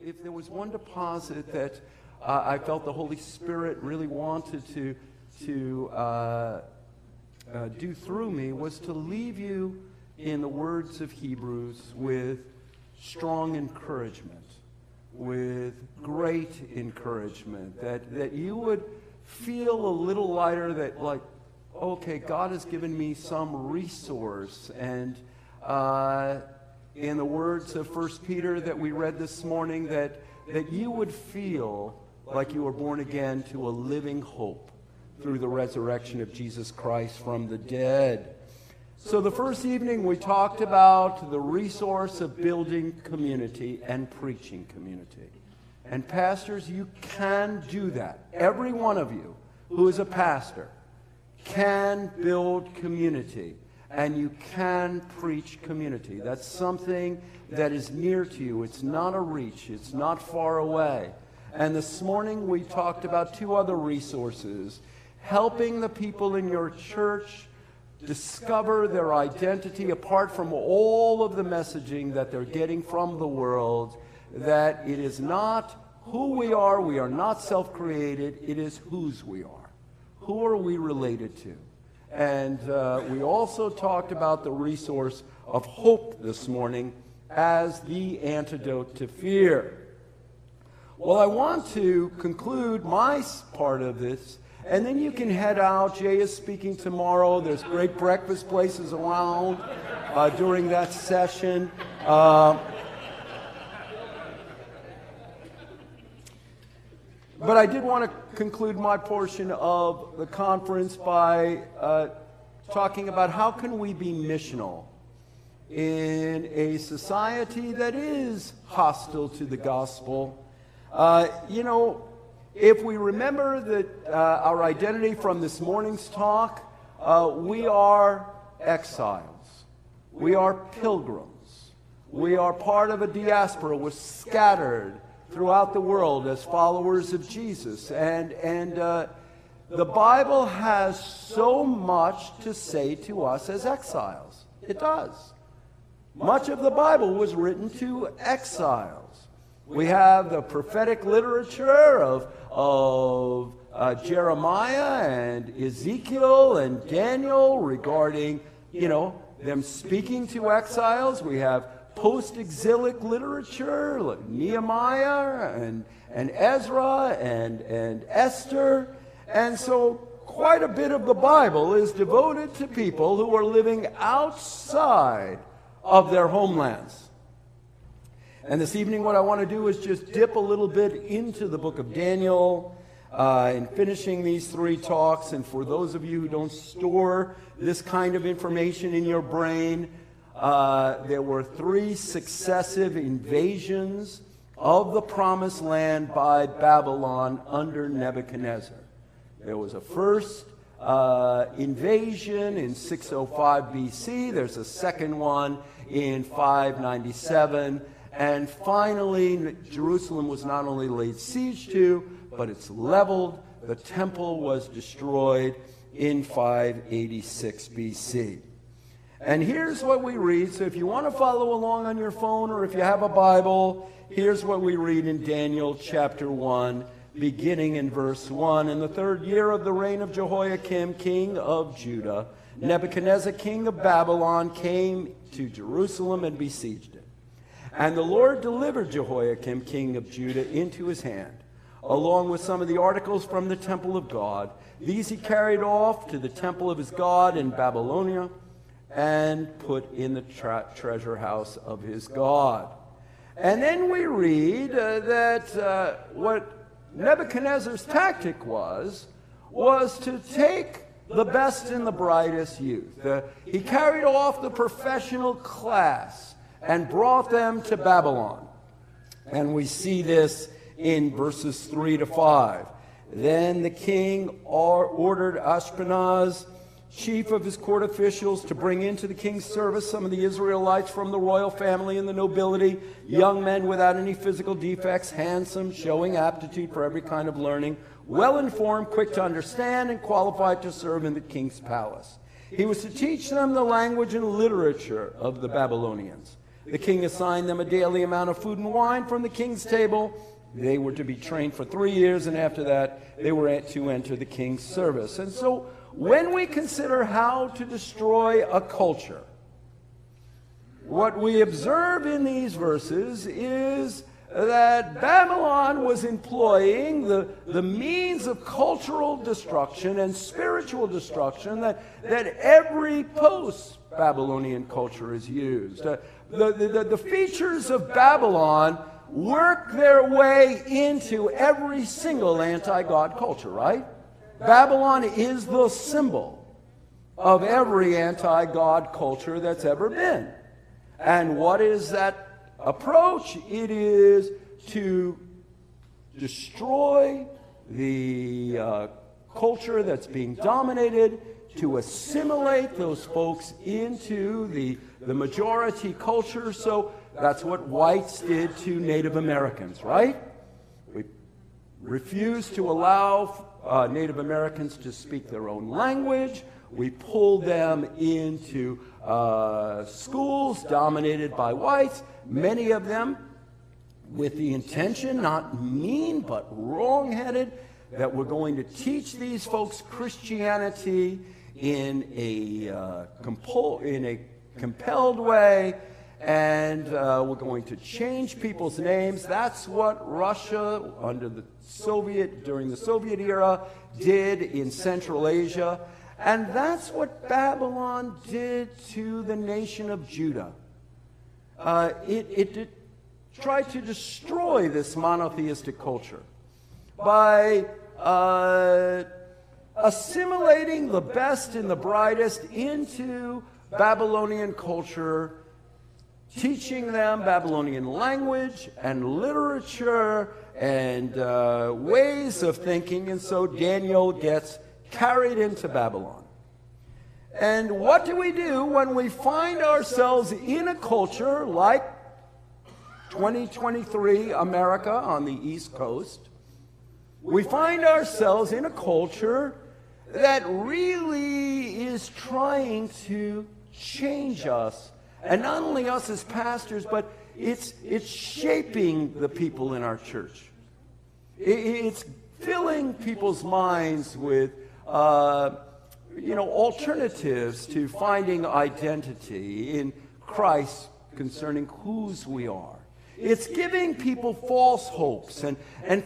if there was one deposit that I felt the Holy Spirit really wanted to do through me, was to leave you, in the words of Hebrews, with strong encouragement, with great encouragement, that you would feel a little lighter, that like, okay, God has given me some resource. And in the words of 1 Peter that we read this morning, that you would feel like you were born again to a living hope through the resurrection of Jesus Christ from the dead. So the first evening we talked about the resource of building community and preaching community. And pastors, you can do that. Every one of you who is a pastor can build community, and you can preach community. That's something that is near to you. It's not a reach. It's not far away. And this morning we talked about two other resources: helping the people in your church discover their identity apart from all of the messaging that they're getting from the world, that it is not who we are not self-created, it is whose we are. Who are we related to? And we also talked about the resource of hope this morning as the antidote to fear. Well, I want to conclude my part of this, and then you can head out. Jay is speaking tomorrow. There's great breakfast places around during that session. But I did want to conclude my portion of the conference by talking about how can we be missional in a society that is hostile to the gospel. If we remember that our identity from this morning's talk, we are exiles. We are pilgrims. We are part of a diaspora. We're scattered throughout the world as followers of Jesus. And the Bible has so much to say to us as exiles. It does. Much of the Bible was written to exiles. We have the prophetic literature of Jeremiah and Ezekiel and Daniel regarding, them speaking to exiles. We have post-exilic literature like Nehemiah and Ezra and Esther. And so quite a bit of the Bible is devoted to people who are living outside of their homelands. And this evening what I want to do is just dip a little bit into the book of Daniel in finishing these three talks. And for those of you who don't store this kind of information in your brain, there were three successive invasions of the promised land by Babylon under Nebuchadnezzar. There was a first invasion in 605 BC. There's a second one in 597. And finally, Jerusalem was not only laid siege to, but it's leveled. The temple was destroyed in 586 BC. And here's what we read. So if you want to follow along on your phone, or if you have a Bible, here's what we read in Daniel chapter 1, beginning in verse 1. In the 3rd year of the reign of Jehoiakim, king of Judah, Nebuchadnezzar, king of Babylon, came to Jerusalem and besieged it. And the Lord delivered Jehoiakim, king of Judah, into his hand, along with some of the articles from the temple of God. These he carried off to the temple of his God in Babylonia and put in the treasure house of his God. And then we read that what Nebuchadnezzar's tactic was to take the best and the brightest youth. He carried off the professional class and brought them to Babylon. And we see this in verses 3 to 5. Then the king ordered Ashpenaz, chief of his court officials, to bring into the king's service some of the Israelites from the royal family and the nobility, young men without any physical defects, handsome, showing aptitude for every kind of learning, well-informed, quick to understand, and qualified to serve in the king's palace. He was to teach them the language and literature of the Babylonians. The king assigned them a daily amount of food and wine from the king's table. They were to be trained for 3 years, and after that, they were to enter the king's service. And so, when we consider how to destroy a culture, what we observe in these verses is that Babylon was employing the means of cultural destruction and spiritual destruction that every post-Babylonian culture is used. The features of Babylon work their way into every single anti-God culture, right? Babylon is the symbol of every anti-God culture that's ever been. And what is that approach? It is to destroy the culture that's being dominated, to assimilate those folks into the majority culture. So that's what whites did to Native Americans, right? We refused to allow Native Americans to speak their own language. We pulled them into schools dominated by whites, many of them with the intention, not mean but wrong-headed, that we're going to teach these folks Christianity in a compelled way, and we're going to change people's names. That's what Russia under during the Soviet era did in Central Asia. And that's what Babylon did to the nation of Judah. It tried to destroy this monotheistic culture by assimilating the best and the brightest into Babylonian culture, teaching them Babylonian language and literature and ways of thinking. And so Daniel gets carried into Babylon. And what do we do when we find ourselves in a culture like 2023 America on the East Coast? We find ourselves in a culture that really is trying to change us. And not only us as pastors, but it's shaping the people in our church. It's filling people's minds with alternatives to finding identity in Christ concerning whose we are. It's giving people false hopes and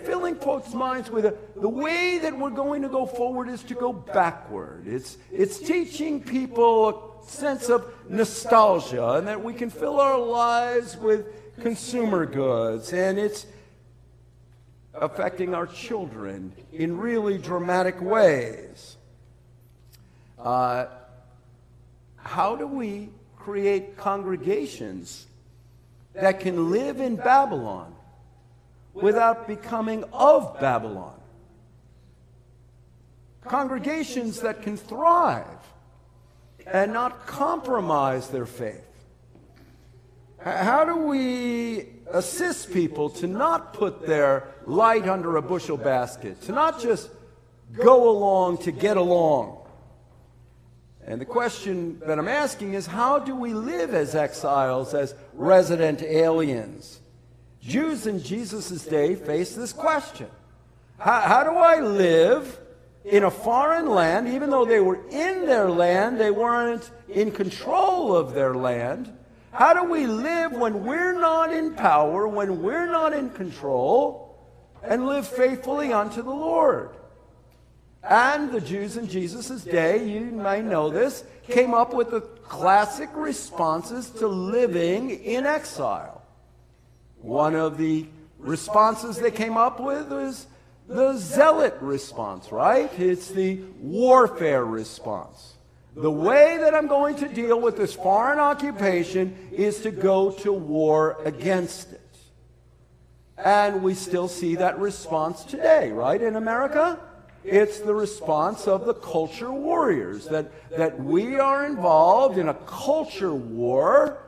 filling folks' minds with the way that we're going to go forward is to go backward. It's teaching people a sense of nostalgia and that we can fill our lives with consumer goods, and it's affecting our children in really dramatic ways. How do we create congregations that can live in Babylon without becoming of Babylon? Congregations that can thrive and not compromise their faith. How do we assist people to not put their light under a bushel basket, to not just go along to get along? And the question that I'm asking is, how do we live as exiles, as resident aliens? Jews in Jesus' day faced this question. How do I live in a foreign land? Even though they were in their land, they weren't in control of their land. How do we live when we're not in power, when we're not in control, and live faithfully unto the Lord? And the Jews in Jesus' day, you may know this, came up with the classic responses to living in exile. One of the responses they came up with was the zealot response, right? It's the warfare response. The way that I'm going to deal with this foreign occupation is to go to war against it. And we still see that response today, right, in America? It's the response of the culture warriors, that we are involved in a culture war,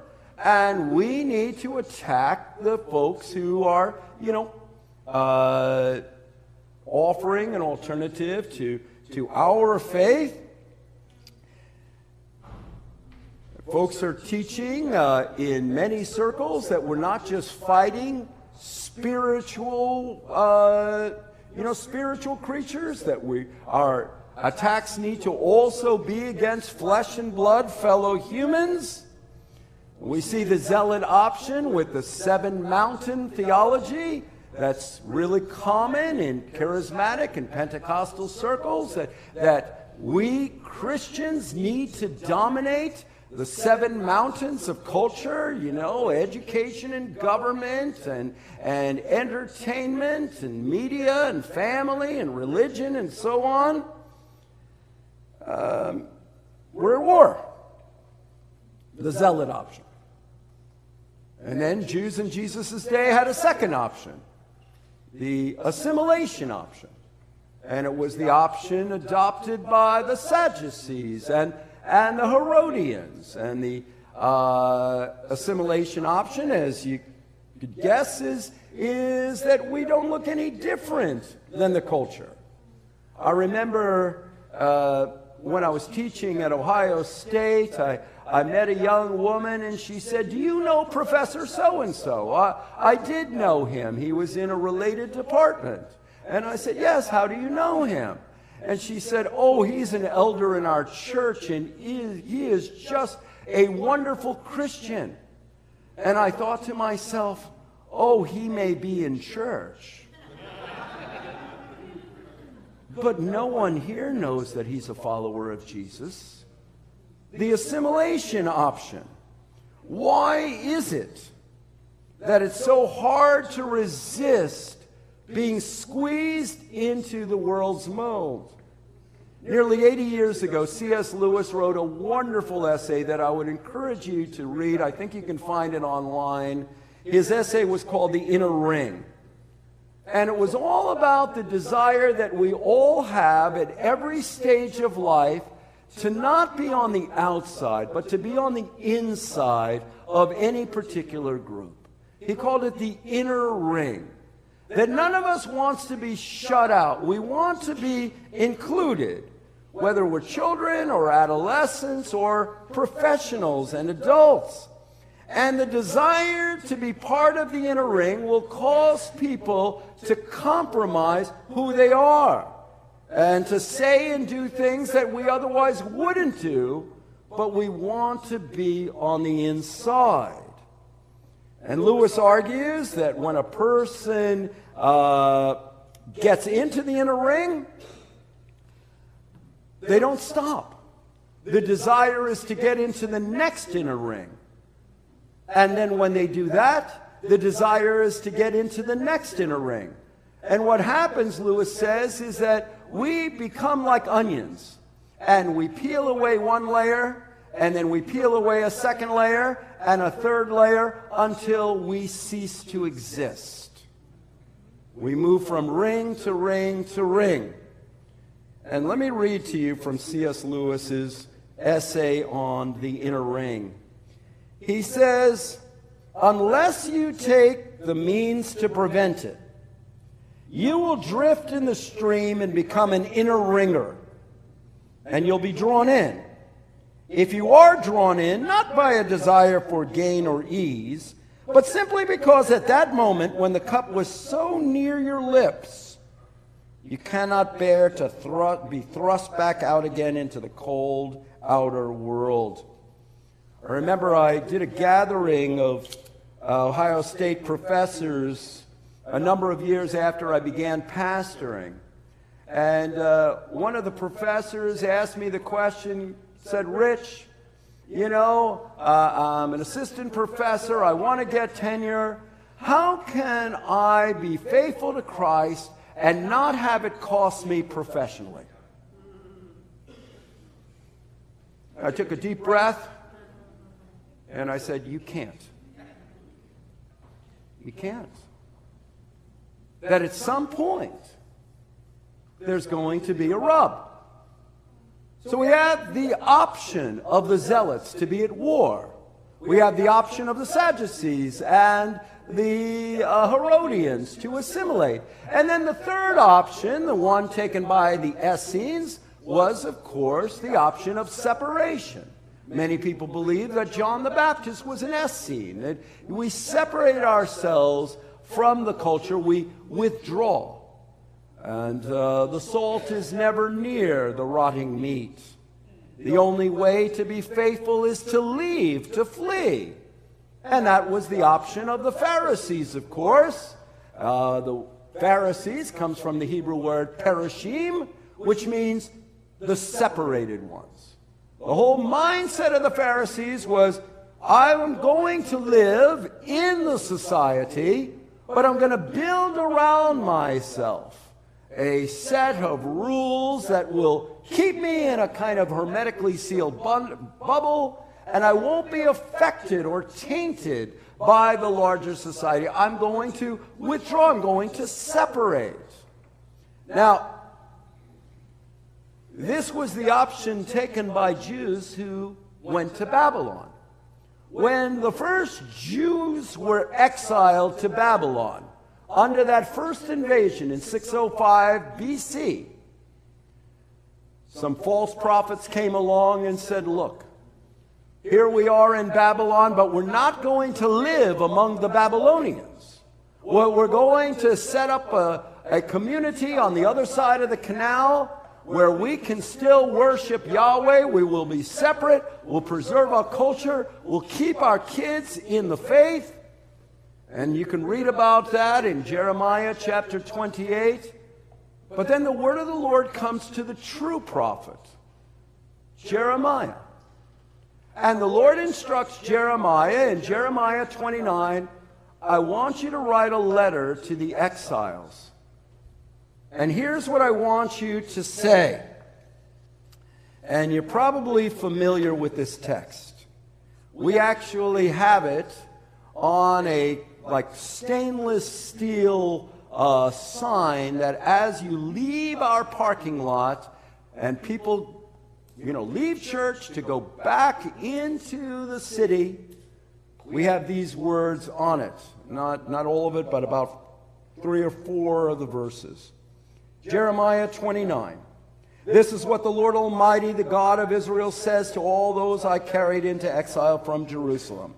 and we need to attack the folks who are, offering an alternative to our faith. Folks are teaching in many circles that we're not just fighting spiritual creatures, that our attacks need to also be against flesh and blood fellow humans. We see the zealot option with the seven mountain theology. That's really common in charismatic and Pentecostal circles, that we Christians need to dominate the seven mountains of culture, education and government and entertainment and media and family and religion and so on. We're at war. The zealot option. And then Jews in Jesus' day had a second option, the assimilation option. And it was the option adopted by the Sadducees and the Herodians. And the assimilation option, as you could guess, is that we don't look any different than the culture. I remember when I was teaching at Ohio State, I met a young woman, and she said, "Do you know Professor so-and-so?" I did know him. He was in a related department. And I said, "Yes, how do you know him?" And she said, "Oh, he's an elder in our church, and he is just a wonderful Christian." And I thought to myself, "Oh, he may be in church, but no one here knows that he's a follower of Jesus." The assimilation option. Why is it that it's so hard to resist being squeezed into the world's mold? Nearly 80 years ago, C.S. Lewis wrote a wonderful essay that I would encourage you to read. I think you can find it online. His essay was called The Inner Ring. And it was all about the desire that we all have at every stage of life to not be on the outside, but to be on the inside of any particular group. He called it the inner ring. That none of us wants to be shut out. We want to be included, whether we're children or adolescents or professionals and adults. And the desire to be part of the inner ring will cause people to compromise who they are and to say and do things that we otherwise wouldn't do, but we want to be on the inside. And Lewis argues that when a person gets into the inner ring, they don't stop. The desire is to get into the next inner ring. And then when they do that, the desire is to get into the next inner ring. And what happens, Lewis says, is that we become like onions. And we peel away one layer, and then we peel away a second layer, and a third layer, until we cease to exist. We move from ring to ring to ring. And let me read to you from C.S. Lewis's essay on the inner ring. He says, "Unless you take the means to prevent it, you will drift in the stream and become an inner ringer, and you'll be drawn in. If you are drawn in, not by a desire for gain or ease, but simply because at that moment when the cup was so near your lips, you cannot bear to be thrust back out again into the cold outer world." I remember I did a gathering of Ohio State professors a number of years after I began pastoring. And one of the professors asked me the question, said, "Rich, I'm an assistant professor. I want to get tenure. How can I be faithful to Christ and not have it cost me professionally?" I took a deep breath, and I said, "You can't. You can't." That at some point, there's going to be a rub. So we have the option of the zealots to be at war. We have the option of the Sadducees and the Herodians to assimilate. And then the third option, the one taken by the Essenes, was, of course, the option of separation. Many people believe that John the Baptist was an Essene, that we separate ourselves from the culture, we withdraw. And the salt is never near the rotting meat. The only way to be faithful is to leave, to flee. And that was the option of the Pharisees, of course. The Pharisees comes from the Hebrew word perishim, which means the separated ones. The whole mindset of the Pharisees was, I'm going to live in the society, but I'm going to build around myself a set of rules that will keep me in a kind of hermetically sealed bubble, and I won't be affected or tainted by the larger society. I'm going to withdraw. I'm going to separate. Now, this was the option taken by Jews who went to Babylon. When the first Jews were exiled to Babylon, under that first invasion in 605 BC, some false prophets came along and said, look, here we are in Babylon, but we're not going to live among the Babylonians. Well, we're going to set up a community on the other side of the canal where we can still worship Yahweh. We will be separate. We'll preserve our culture. We'll keep our kids in the faith. And you can read about that in Jeremiah chapter 28. But then the word of the Lord comes to the true prophet, Jeremiah. And the Lord instructs Jeremiah in Jeremiah 29, I want you to write a letter to the exiles. And here's what I want you to say. And you're probably familiar with this text. We actually have it on a stainless steel sign that as you leave our parking lot and people leave church to go back into the city, we have these words on it. Not all of it, but about 3 or 4 of the verses. Jeremiah 29. This is what the Lord Almighty, the God of Israel, says to all those I carried into exile from Jerusalem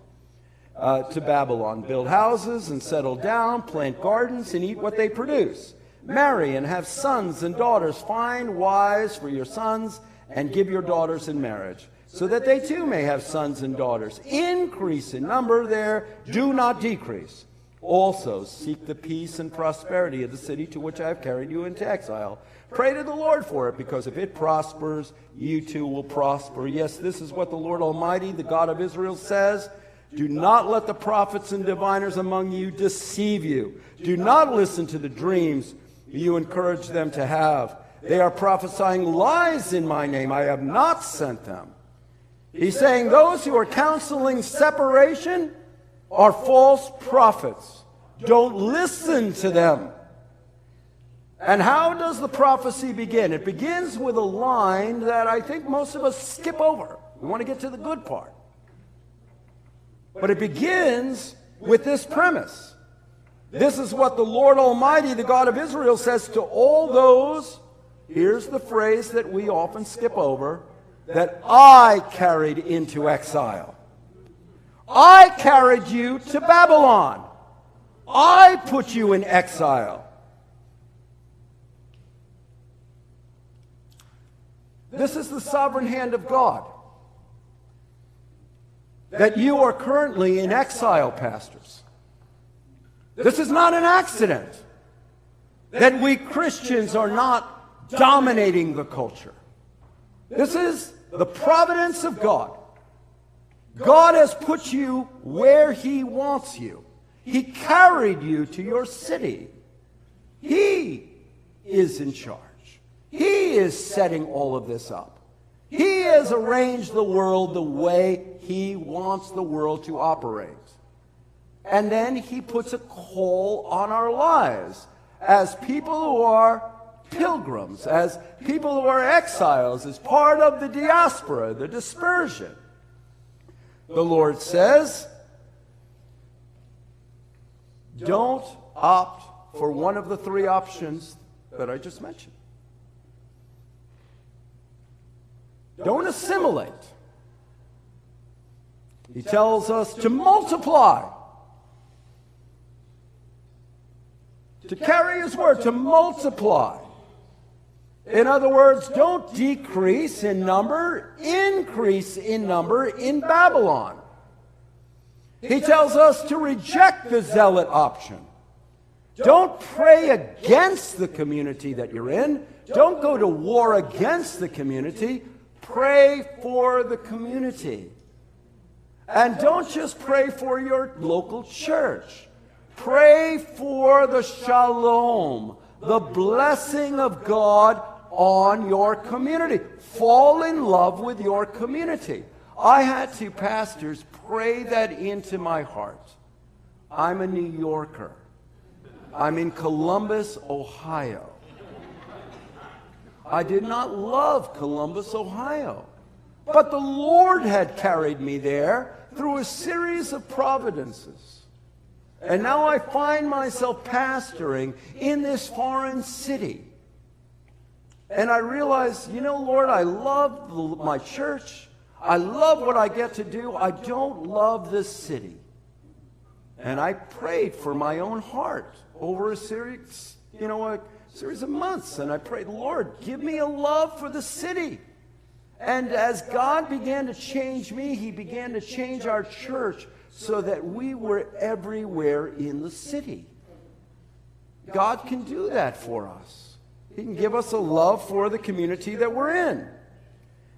to Babylon. Build houses and settle down, plant gardens and eat what they produce. Marry and have sons and daughters. Find wives for your sons and give your daughters in marriage, so that they too may have sons and daughters. Increase in number there, do not decrease. Also seek the peace and prosperity of the city to which I have carried you into exile. Pray to the Lord for it, because if it prospers, you too will prosper. Yes, this is what the Lord Almighty, the God of Israel, says. Do not let the prophets and diviners among you deceive you. Do not listen to the dreams you encourage them to have. They are prophesying lies in my name. I have not sent them. He's saying those who are counseling separation are false prophets. Don't listen to them. And how does the prophecy begin? It begins with a line that I think most of us skip over. We want to get to the good part. But it begins with this premise. This is what the Lord Almighty, the God of Israel, says to all those, here's the phrase that we often skip over, that I carried into exile. I carried you to Babylon. I put you in exile. This is the sovereign hand of God. That you are currently in exile, pastors. This is not an accident. That we Christians are not dominating the culture. This is the providence of God. God has put you where He wants you. He carried you to your city. He is in charge. He is setting all of this up. He has arranged the world the way He wants the world to operate. And then He puts a call on our lives as people who are pilgrims, as people who are exiles, as part of the diaspora, the dispersion. The Lord says, don't opt for one of the 3 options that I just mentioned. Don't assimilate. He tells us to multiply. To carry his word, to multiply. In other words, don't decrease in number, increase in number in Babylon. He tells us to reject the zealot option. Don't pray against the community that you're in. Don't go to war against the community. Pray for the community. And don't just pray for your local church. Pray for the shalom, the blessing of God on your community. Fall in love with your community. I had to, pastors, pray that into my heart. I'm a New Yorker. I'm in Columbus, Ohio. I did not love Columbus, Ohio. But the Lord had carried me there through a series of providences. And now I find myself pastoring in this foreign city. And I realize, Lord, I love my church. I love what I get to do. I don't love this city. And I prayed for my own heart over a series of months. And I prayed, Lord, give me a love for the city. And as God began to change me, he began to change our church so that we were everywhere in the city. God can do that for us. He can give us a love for the community that we're in.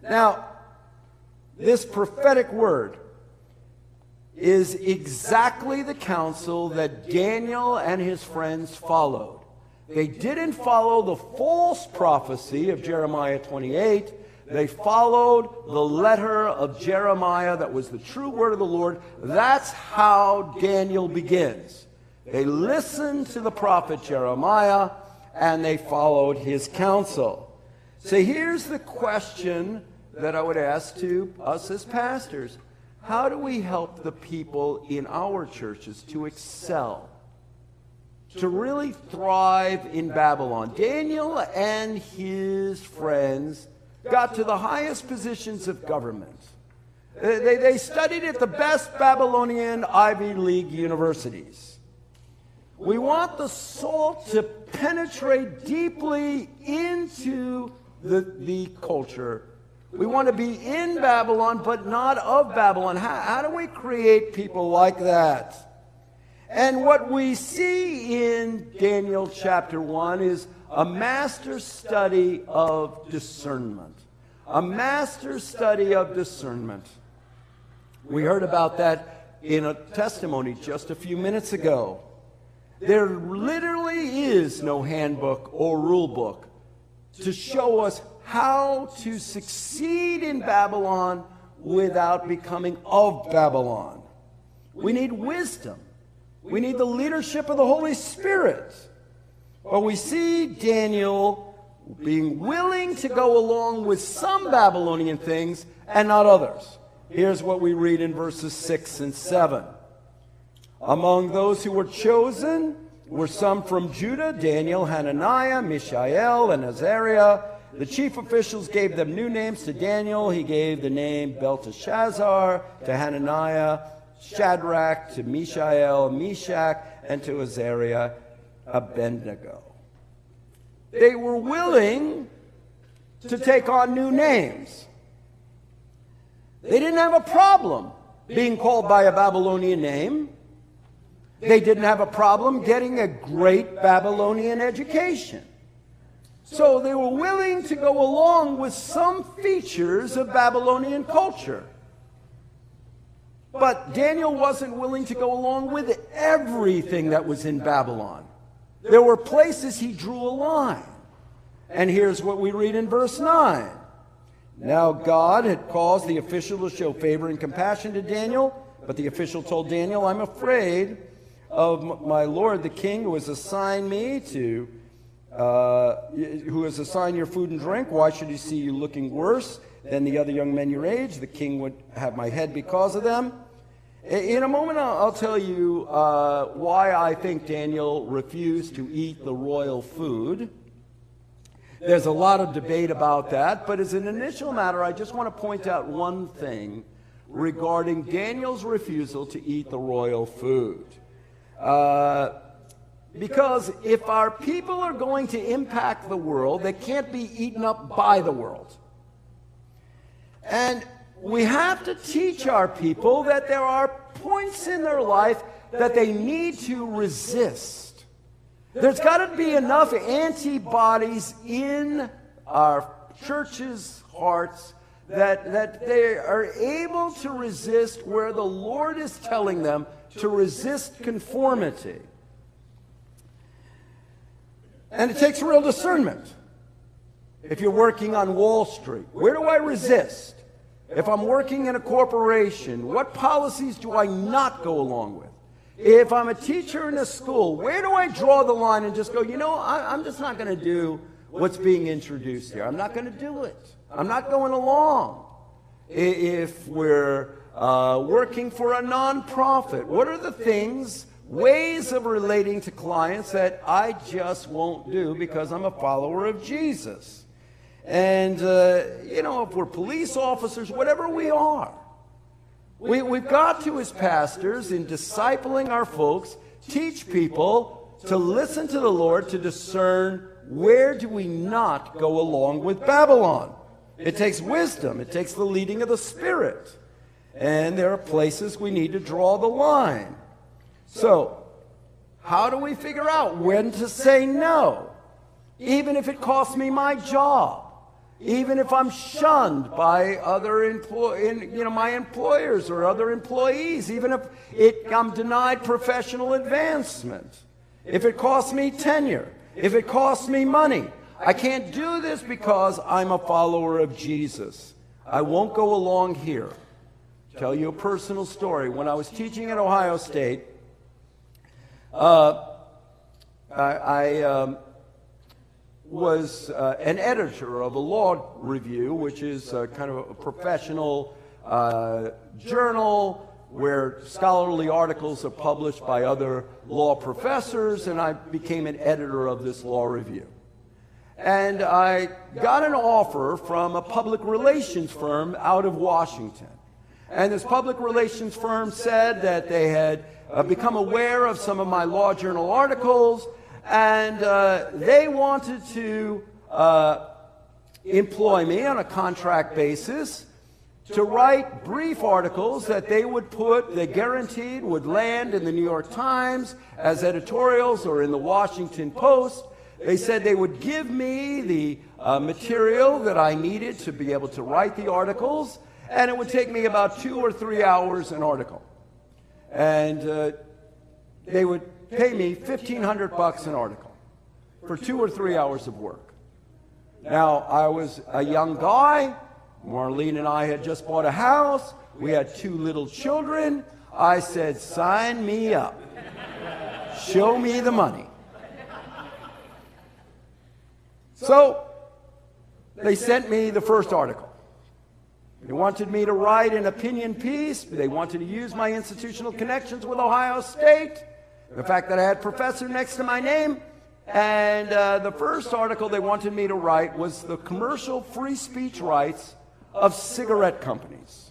Now, this prophetic word is exactly the counsel that Daniel and his friends followed. They didn't follow the false prophecy of Jeremiah 28. They followed the letter of Jeremiah that was the true word of the Lord. That's how Daniel begins. They listened to the prophet Jeremiah and they followed his counsel. So here's the question that I would ask to us as pastors. How do we help the people in our churches to excel, to really thrive in Babylon? Daniel and his friends got to the highest positions of government. They studied at the best Babylonian Ivy League universities. We want the salt to penetrate deeply into the culture. We want to be in Babylon, but not of Babylon. How do we create people like that? And what we see in Daniel chapter 1 is a master study of discernment. A master study of discernment. We heard about that in a testimony just a few minutes ago. There literally is no handbook or rule book to show us how to succeed in Babylon without becoming of Babylon. We need wisdom. We need the leadership of the Holy Spirit. But we see Daniel being willing to go along with some Babylonian things and not others. Here's what we read in verses 6 and 7. Among those who were chosen were some from Judah: Daniel, Hananiah, Mishael, and Azariah. The chief officials gave them new names. To Daniel, he gave the name Belteshazzar; to Hananiah, Shadrach; to Mishael, Meshach; and to Azariah, Abednego. They were willing to take on new names. They didn't have a problem being called by a Babylonian name. They didn't have a problem getting a great Babylonian education. So they were willing to go along with some features of Babylonian culture. But Daniel wasn't willing to go along with everything that was in Babylon. There were places he drew a line. And here's what we read in verse 9. Now God had caused the official to show favor and compassion to Daniel, but the official told Daniel, I'm afraid of my lord the king, who has assigned your food and drink. Why should he see you looking worse than the other young men your age? The king would have my head because of them. In a moment, I'll tell you why I think Daniel refused to eat the royal food. There's a lot of debate about that, but as an initial matter, I just want to point out one thing, regarding Daniel's refusal to eat the royal food. Because if our people are going to impact the world, they can't be eaten up by the world. And we have to teach our people that there are points in their life that they need to resist. There's got to be enough antibodies in our churches' hearts that they are able to resist where the Lord is telling them to resist conformity. And it takes real discernment. If you're working on Wall Street, where do I resist? If I'm working in a corporation, what policies do I not go along with? If I'm a teacher in a school, where do I draw the line and just go, I'm just not going to do what's being introduced here. I'm not going to do it. I'm not going along. If we're working for a nonprofit, what are the ways of relating to clients that I just won't do because I'm a follower of Jesus? And, if we're police officers, whatever we are, we've got to, as pastors, in discipling our folks, teach people to listen to the Lord, to discern where do we not go along with Babylon. It takes wisdom. It takes the leading of the Spirit. And there are places we need to draw the line. So, how do we figure out when to say no? Even if it costs me my job. Even if I'm shunned by other my employers or other employees. Even if I'm denied professional advancement. If it costs me tenure. If it costs me money. I can't do this because I'm a follower of Jesus. I won't go along here. Tell you a personal story. When I was teaching at Ohio State, I was an editor of a law review, which is kind of a professional journal where scholarly articles are published by other law professors, and I became an editor of this law review. And I got an offer from a public relations firm out of Washington. And this public relations firm said that they had become aware of some of my law journal articles, and they wanted to employ me on a contract basis to write brief articles that they guaranteed would land in the New York Times as editorials or in the Washington Post. They said they would give me the material that I needed to be able to write the articles, and it would take me about 2 or 3 hours an article. And they would pay me $1,500 an article for 2 or 3 hours of work. Now, I was a young guy. Marlene and I had just bought a house. We had 2 little children. I said, sign me up. Show me the money. So they sent me the first article. They wanted me to write an opinion piece. They wanted to use my institutional connections with Ohio State, the fact that I had professor next to my name. And the first article they wanted me to write was the commercial free speech rights of cigarette companies.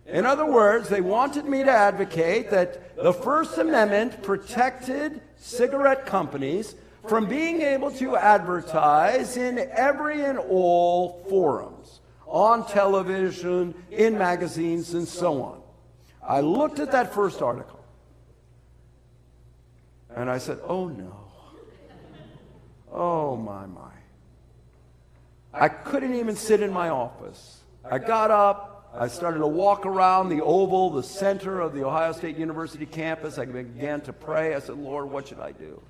In other words, they wanted me to advocate that the First Amendment protected cigarette companies from being able to advertise in every and all forums, on television, in magazines, and so on. I looked at that first article, and I said, oh no. Oh my. I couldn't even sit in my office. I got up, I started to walk around the oval, the center of the Ohio State University campus. I began to pray. I said, Lord, what should I do?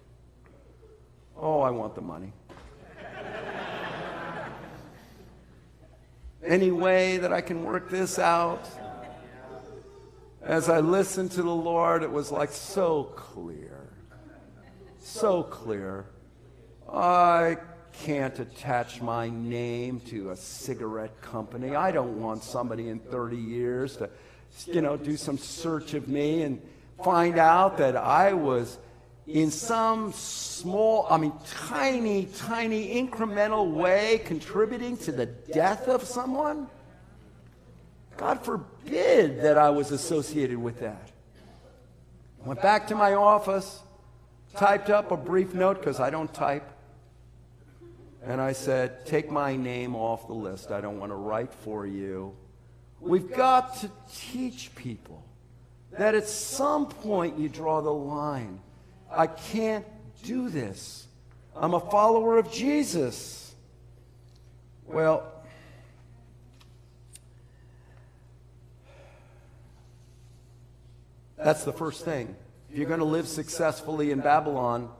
Oh, I want the money. Any way that I can work this out? As I listened to the Lord, it was like so clear. So clear. I can't attach my name to a cigarette company. I don't want somebody in 30 years to, do some search of me and find out that I was in some tiny incremental way contributing to the death of someone. God forbid that I was associated with that. Went back to my office, typed up a brief note, because I don't type. And I said, take my name off the list. I don't want to write for you. We've got to teach people that at some point you draw the line. I can't do this. I'm a follower of Jesus. Well, that's the first thing. If you're going to live successfully in Babylon,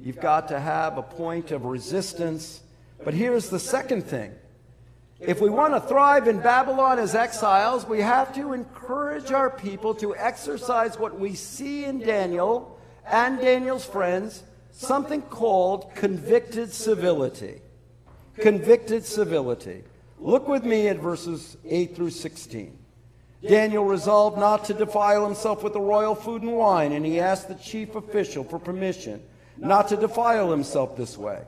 you've got to have a point of resistance. But here's the second thing. If we want to thrive in Babylon as exiles, we have to encourage our people to exercise what we see in Daniel and Daniel's friends, something called convicted civility. Convicted civility. Look with me at verses 8 through 16. Daniel resolved not to defile himself with the royal food and wine, and he asked the chief official for permission not to defile himself this way.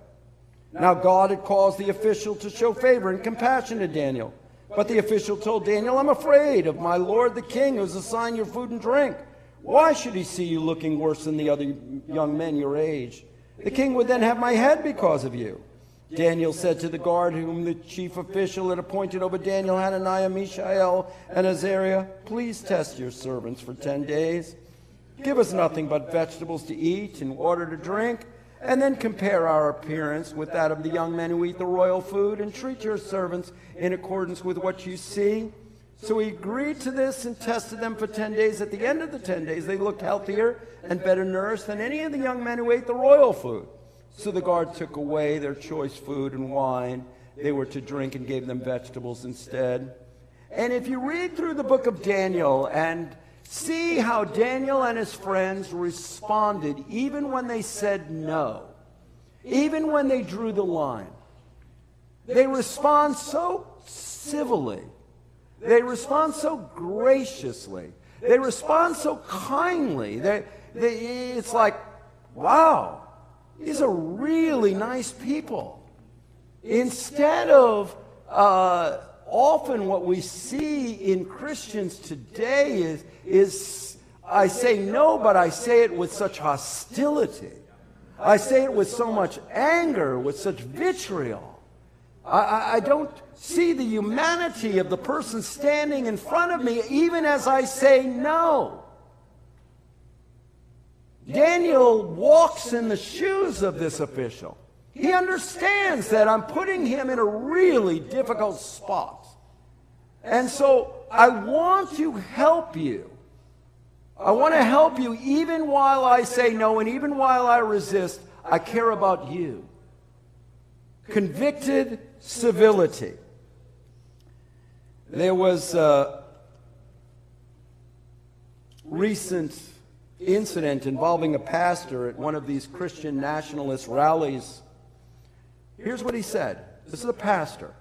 Now God had caused the official to show favor and compassion to Daniel. But the official told Daniel, I'm afraid of my lord the king, who's assigned your food and drink. Why should he see you looking worse than the other young men your age? The king would then have my head because of you. Daniel said to the guard whom the chief official had appointed over Daniel, Hananiah, Mishael, and Azariah, please test your servants for 10 days. Give us nothing but vegetables to eat and water to drink, and then compare our appearance with that of the young men who eat the royal food, and treat your servants in accordance with what you see. So he agreed to this and tested them for 10 days. At the end of the 10 days, they looked healthier and better nourished than any of the young men who ate the royal food. So the guard took away their choice food and wine they were to drink and gave them vegetables instead. And if you read through the book of Daniel and see how Daniel and his friends responded even when they said no, even when they drew the line, they respond so civilly. They respond so graciously. They respond so kindly. It's like, wow, these are really nice people. Instead of often what we see in Christians today is I say no, but I say it with such hostility. I say it with so much anger, with such vitriol. I don't see the humanity of the person standing in front of me even as I say no. Daniel walks in the shoes of this official. He understands that I'm putting him in a really difficult spot. And so I want to help you. I want to help you even while I say no and even while I resist. I care about you. Convicted civility. There was a recent incident involving a pastor at one of these Christian nationalist rallies. Here's what he said. This is a pastor.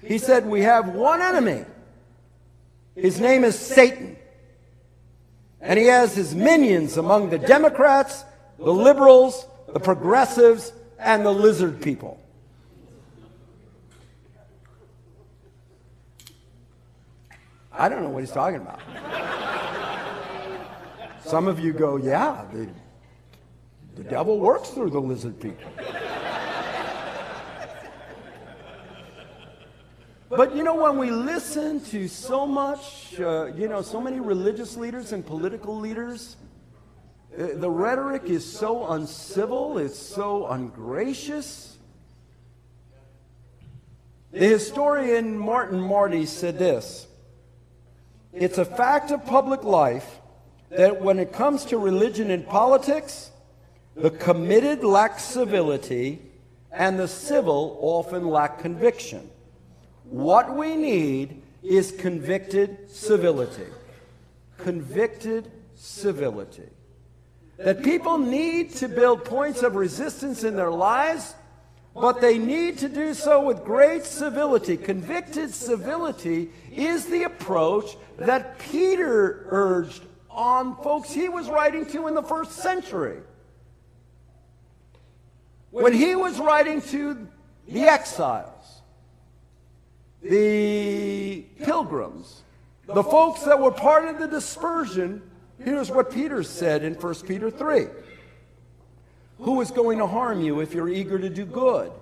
He said, we have one enemy. His name is Satan. And he has his minions among the Democrats, the liberals, the progressives, and the lizard people. I don't know what he's talking about. Some of you go, yeah, the devil works through the lizard people. But you know, when we listen to so much, so many religious leaders and political leaders, the rhetoric is so uncivil, it's so ungracious. The historian Martin Marty said this: it's a fact of public life that when it comes to religion and politics, the committed lack civility and the civil often lack conviction. What we need is convicted civility. Convicted civility. That people need to build points of resistance in their lives, but they need to do so with great civility. Convicted civility is the approach that Peter urged on folks he was writing to in the first century. When he was writing to the exiles, the pilgrims, the folks that were part of the dispersion, here's what Peter said in 1 Peter 3. Who is going to harm you if you're eager to do good?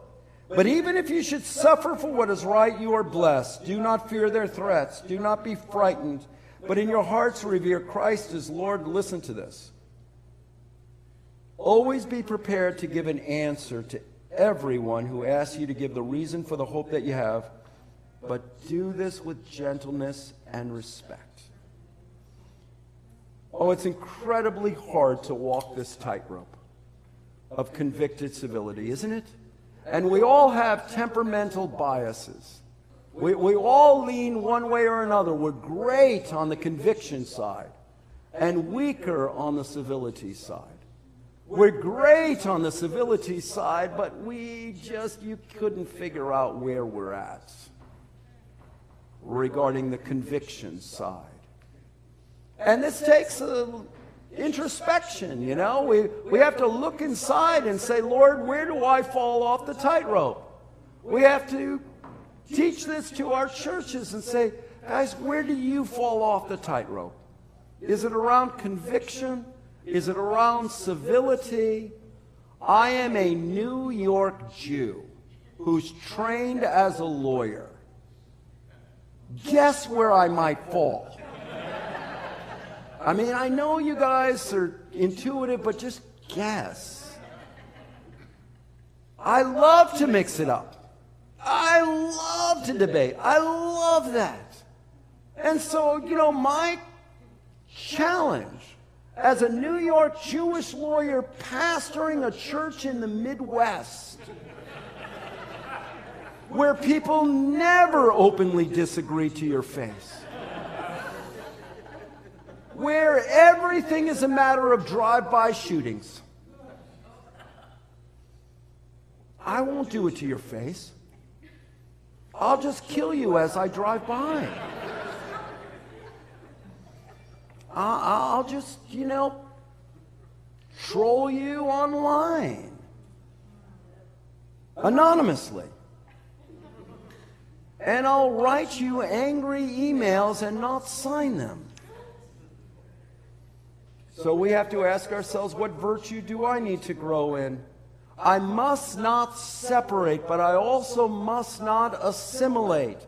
But even if you should suffer for what is right, you are blessed. Do not fear their threats. Do not be frightened. But in your hearts revere Christ as Lord. Listen to this. Always be prepared to give an answer to everyone who asks you to give the reason for the hope that you have. But do this with gentleness and respect. Oh, it's incredibly hard to walk this tightrope of convicted civility, isn't it? And we all have temperamental biases. We all lean one way or another. We're great on the conviction side and weaker on the civility side. We're great on the civility side, but you couldn't figure out where we're at regarding the conviction side. And this takes introspection, you know. We have to look inside and say, Lord, where do I fall off the tightrope? We have to teach this to our churches and say, guys, where do you fall off the tightrope? Is it around conviction? Is it around civility? I am a New York Jew who's trained as a lawyer. Guess where I might fall? I mean, I know you guys are intuitive, but just guess. I love to mix it up. I love to debate. I love that. And so, you know, my challenge as a New York Jewish lawyer pastoring a church in the Midwest where people never openly disagree to your face, where everything is a matter of drive-by shootings. I won't do it to your face. I'll just kill you as I drive by. I'll just, you know, troll you online anonymously. And I'll write you angry emails and not sign them. So we have to ask ourselves, what virtue do I need to grow in? I must not separate, but I also must not assimilate.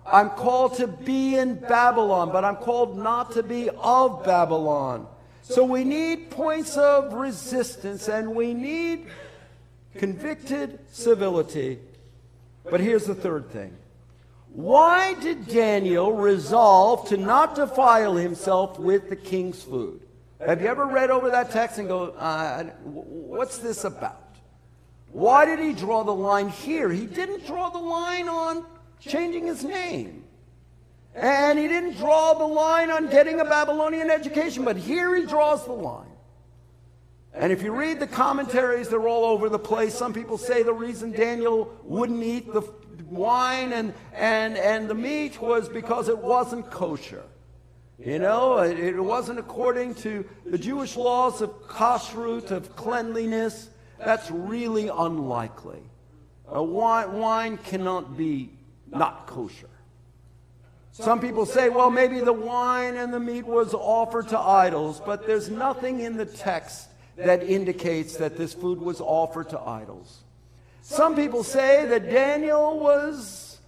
I'm called to be in Babylon, but I'm called not to be of Babylon. So we need points of resistance, and we need convicted civility. But here's the third thing. Why did Daniel resolve to not defile himself with the king's food? Have you ever read over that text and go, what's this about? Why did he draw the line here? He didn't draw the line on changing his name. And he didn't draw the line on getting a Babylonian education, but here he draws the line. And if you read the commentaries, they're all over the place. Some people say the reason Daniel wouldn't eat the wine and the meat was because it wasn't kosher. You know, it wasn't according to the Jewish laws of kashrut, of cleanliness. That's really unlikely. Wine cannot be not kosher. Some people say, well, maybe the wine and the meat was offered to idols, but there's nothing in the text that indicates that this food was offered to idols. Some people say that Daniel was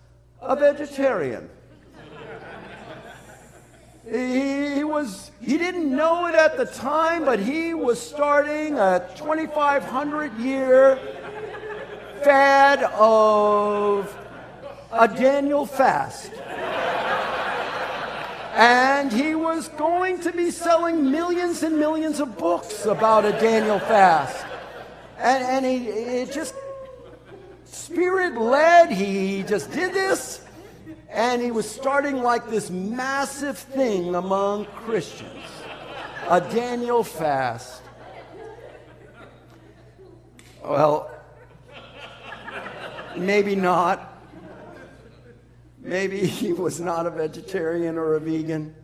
a vegetarian. He didn't know it at the time, but he was starting a 2,500-year fad of a Daniel fast. And he was going to be selling millions and millions of books about a Daniel fast. And he just, Spirit-led, he just did this. And he was starting like this massive thing among Christians. A Daniel fast. Well, maybe not. Maybe he was not a vegetarian or a vegan.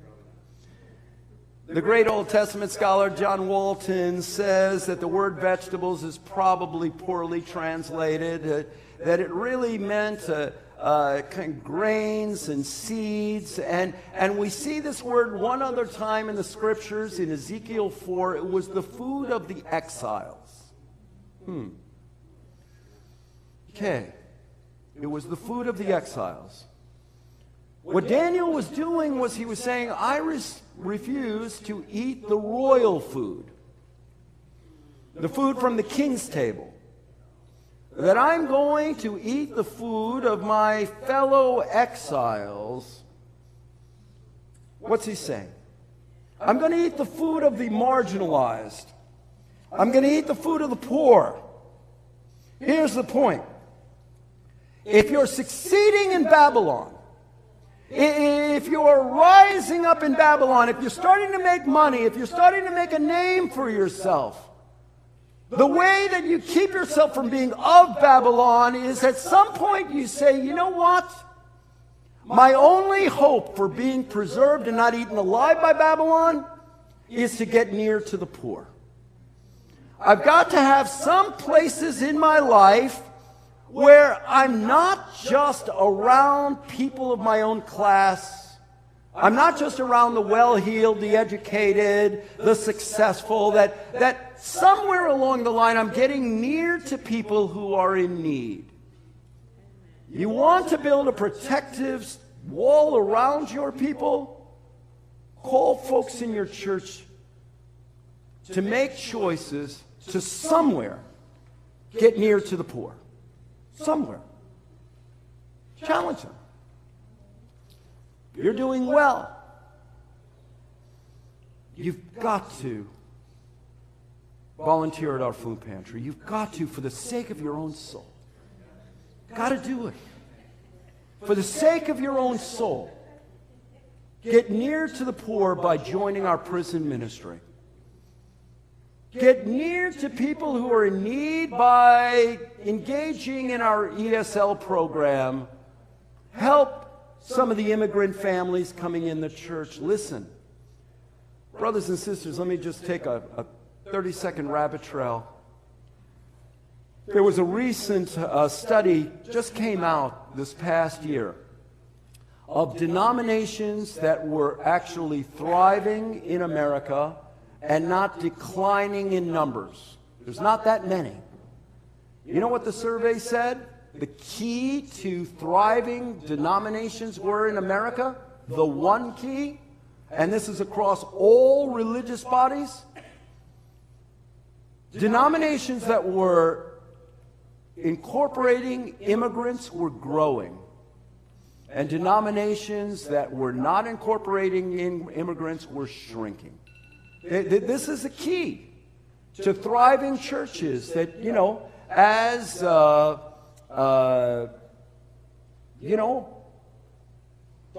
The great Old Testament scholar John Walton says that the word vegetables is probably poorly translated, that it really meant a kind of grains and seeds. And we see this word one other time in the scriptures, in Ezekiel 4. It was the food of the exiles. Okay. It was the food of the exiles. What Daniel was doing was he was saying, I refuse to eat the royal food, the food from the king's table, that I'm going to eat the food of my fellow exiles. What's he saying? I'm going to eat the food of the marginalized. I'm going to eat the food of the poor. Here's the point. If you're succeeding in Babylon, if you're rising up in Babylon, if you're starting to make money, if you're starting to make a name for yourself, the way that you keep yourself from being of Babylon is at some point you say, you know what? My only hope for being preserved and not eaten alive by Babylon is to get near to the poor. I've got to have some places in my life where I'm not just around people of my own class. I'm not just around the well-heeled, the educated, the successful, that somewhere along the line I'm getting near to people who are in need. You want to build a protective wall around your people? Call folks in your church to make choices to somewhere get near to the poor. Somewhere. Challenge them. You're doing well. You've got to volunteer at our food pantry. You've got to, for the sake of your own soul. Got to do it. For the sake of your own soul. Get near to the poor by joining our prison ministry. Get near to people who are in need by engaging in our ESL program. Help some of the immigrant families coming in the church. Listen, brothers and sisters, let me just take a 30-second rabbit trail. There was a recent study just came out this past year of denominations that were actually thriving in America and not declining in numbers. There's not that many. You know what the survey said? The key to thriving denominations were in America, the one key, and this is across all religious bodies, denominations that were incorporating immigrants were growing, and denominations that were not incorporating immigrants were shrinking. This is a key to thriving churches that, you know, as,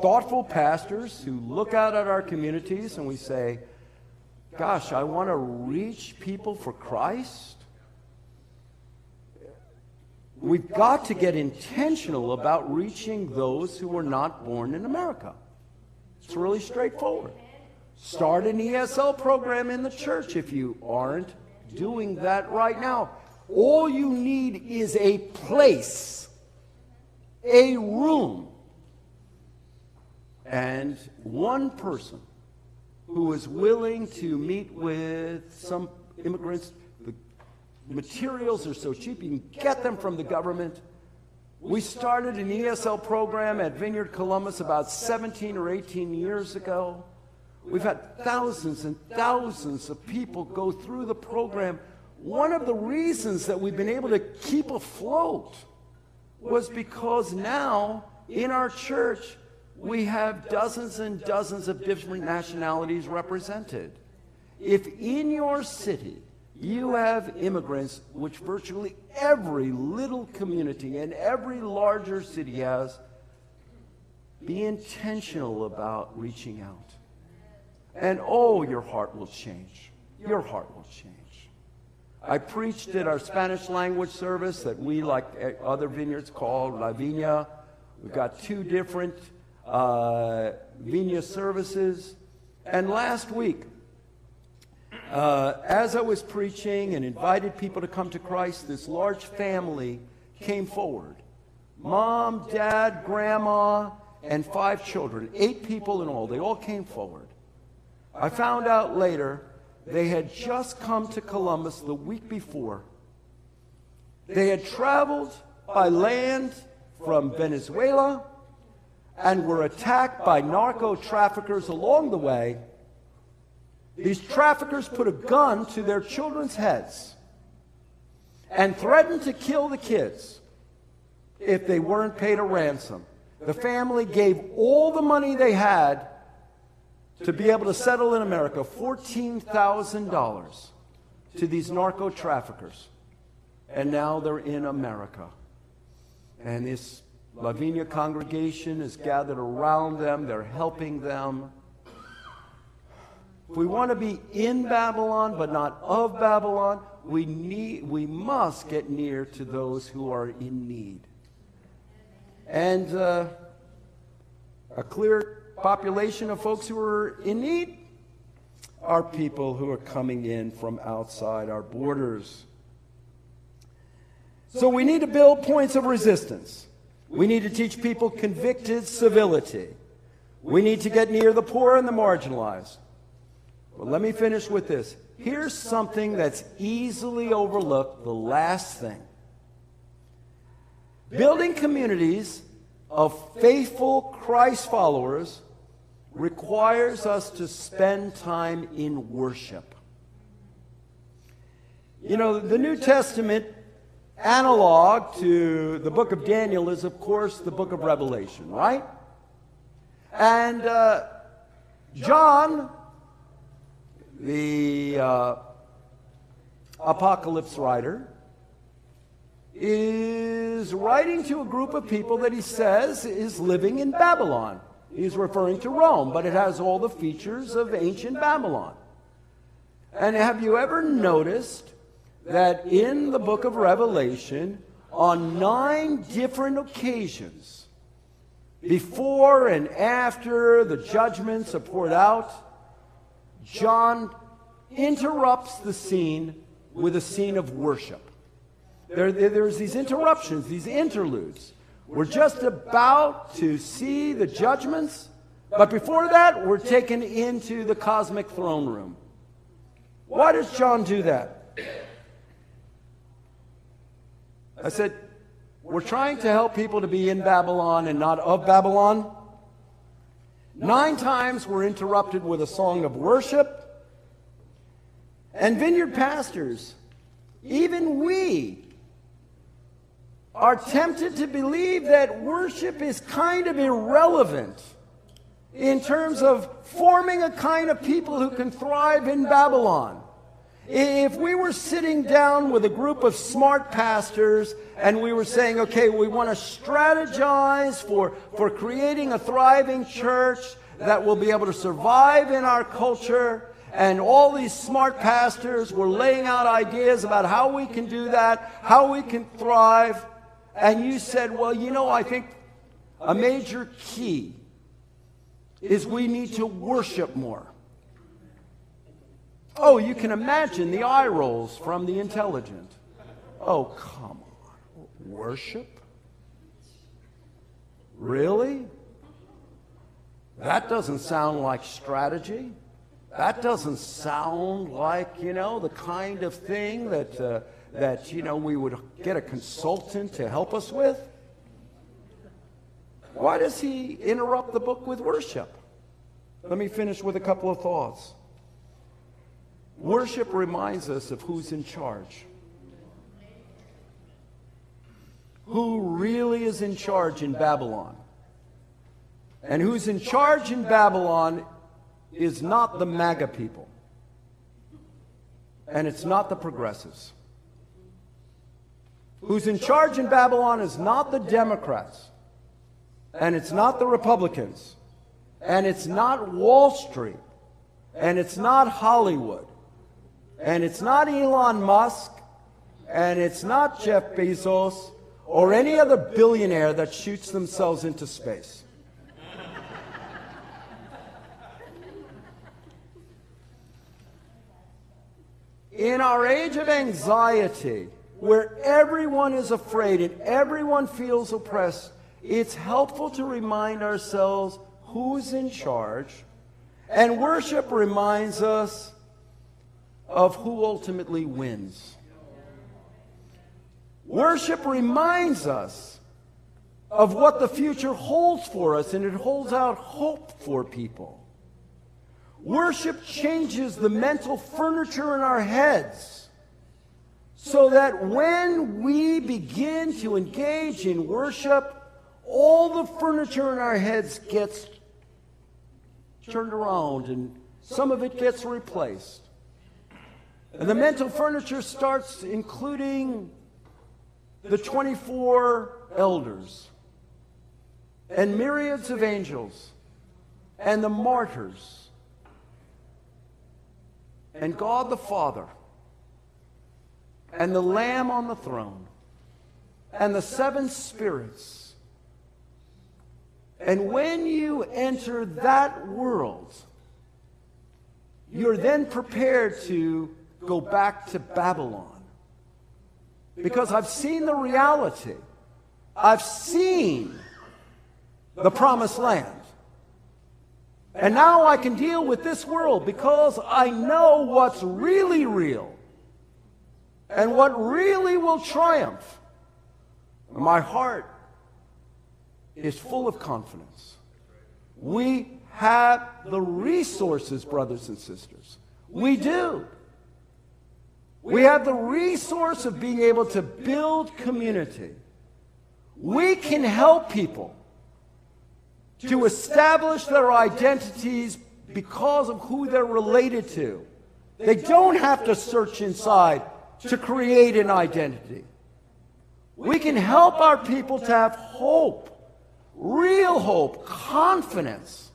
thoughtful pastors who look out at our communities and we say, gosh, I want to reach people for Christ. We've got to get intentional about reaching those who were not born in America. It's really straightforward. Start an ESL program in the church if you aren't doing that right now. All you need is a place, a room, and one person who is willing to meet with some immigrants. The materials are so cheap, you can get them from the government. We started an ESL program at Vineyard Columbus about 17 or 18 years ago. We've had thousands and thousands of people go through the program. One of the reasons that we've been able to keep afloat was because now in our church we have dozens and dozens of different nationalities represented. If in your city you have immigrants, which virtually every little community and every larger city has, be intentional about reaching out. And oh, your heart will change. Your heart will change. I preached at our Spanish language service that we, like other vineyards, call La Viña. We've got 2 different Viña services. And last week, as I was preaching and invited people to come to Christ, this large family came forward. Mom, Dad, Grandma, and 5 children. 8 people in all. They all came forward. I found out later they had just come to Columbus the week before. They had traveled by land from Venezuela and were attacked by narco traffickers along the way. These traffickers put a gun to their children's heads and threatened to kill the kids if they weren't paid a ransom. The family gave all the money they had to be able to settle in America, $14,000 to these narco traffickers. And now they're in America. And this Vineyard congregation is gathered around them. They're helping them. If we want to be in Babylon but not of Babylon, we must get near to those who are in need. And a clear population of folks who are in need are people who are coming in from outside our borders. So we need to build points of resistance. We need to teach people convicted civility. We need to get near the poor and the marginalized. Well, let me finish with this. Here's something that's easily overlooked, the last thing. Building communities of faithful Christ followers requires us to spend time in worship. You know, the New Testament analog to the book of Daniel is, of course, the book of Revelation, right? And John, the apocalypse writer, is writing to a group of people that he says is living in Babylon. He's referring to Rome, but it has all the features of ancient Babylon. And have you ever noticed that in the book of Revelation, on 9 different occasions, before and after the judgments are poured out, John interrupts the scene with a scene of worship. There's these interruptions, these interludes. We're just about to see the judgments, but before that, we're taken into the cosmic throne room. Why does John do that? I said, we're trying to help people to be in Babylon and not of Babylon. 9 times we're interrupted with a song of worship. And vineyard pastors, even we, are tempted to believe that worship is kind of irrelevant in terms of forming a kind of people who can thrive in Babylon. If we were sitting down with a group of smart pastors and we were saying, okay, we want to strategize for creating a thriving church that will be able to survive in our culture, and all these smart pastors were laying out ideas about how we can do that, how we can thrive, and you said, well, you know, I think a major key is we need to worship more. Oh, you can imagine the eye rolls from the intelligent. Oh, come on. Worship? Really? That doesn't sound like strategy. That doesn't sound like, you know, the kind of thing that you know, we would get a consultant to help us with. Why does he interrupt the book with worship? Let me finish with a couple of thoughts. Worship reminds us of who's in charge. Who really is in charge in Babylon? And who's in charge in Babylon is not the MAGA people. And it's not the progressives. Who's in charge in Babylon is not the Democrats. And it's not the Republicans. And it's not Wall Street. And it's not Hollywood. And it's not Elon Musk. And it's not Jeff Bezos or any other billionaire that shoots themselves into space. In our age of anxiety, where everyone is afraid and everyone feels oppressed, it's helpful to remind ourselves who's in charge. And worship reminds us of who ultimately wins. Worship reminds us of what the future holds for us, and it holds out hope for people. Worship changes the mental furniture in our heads so that when we begin to engage in worship, all the furniture in our heads gets turned around and some of it gets replaced. And the mental furniture starts including the 24 elders and myriads of angels and the martyrs and God the Father and the Lamb on the throne and the seven spirits. And when you enter that world, you're then prepared to go back to Babylon. Because I've seen the reality. I've seen the promised land. And now I can deal with this world because I know what's really real and what really will triumph. My heart is full of confidence. We have the resources, brothers and sisters. We do. We have the resource of being able to build community. We can help people to establish their identities because of who they're related to. They don't have to search inside to create an identity. We can help our people to have hope, real hope, confidence,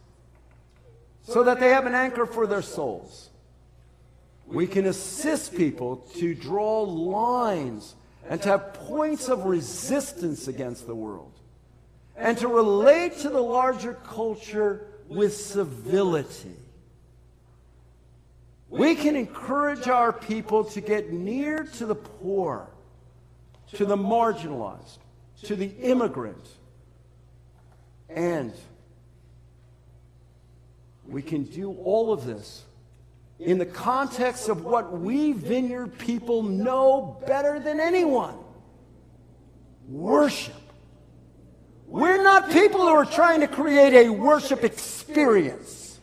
so that they have an anchor for their souls. We can assist people to draw lines and to have points of resistance against the world, and to relate to the larger culture with civility. We can encourage our people to get near to the poor, to the marginalized, to the immigrant, and we can do all of this in the context of what we Vineyard people know better than anyone: worship. We're not people who are trying to create a worship experience.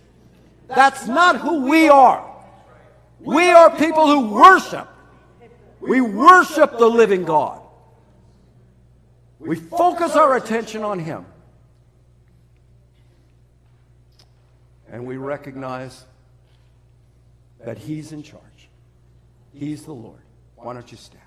That's not who we are. We are people who worship. We worship the living God. We focus our attention on Him. And we recognize that He's in charge. He's the Lord. Why don't you stand?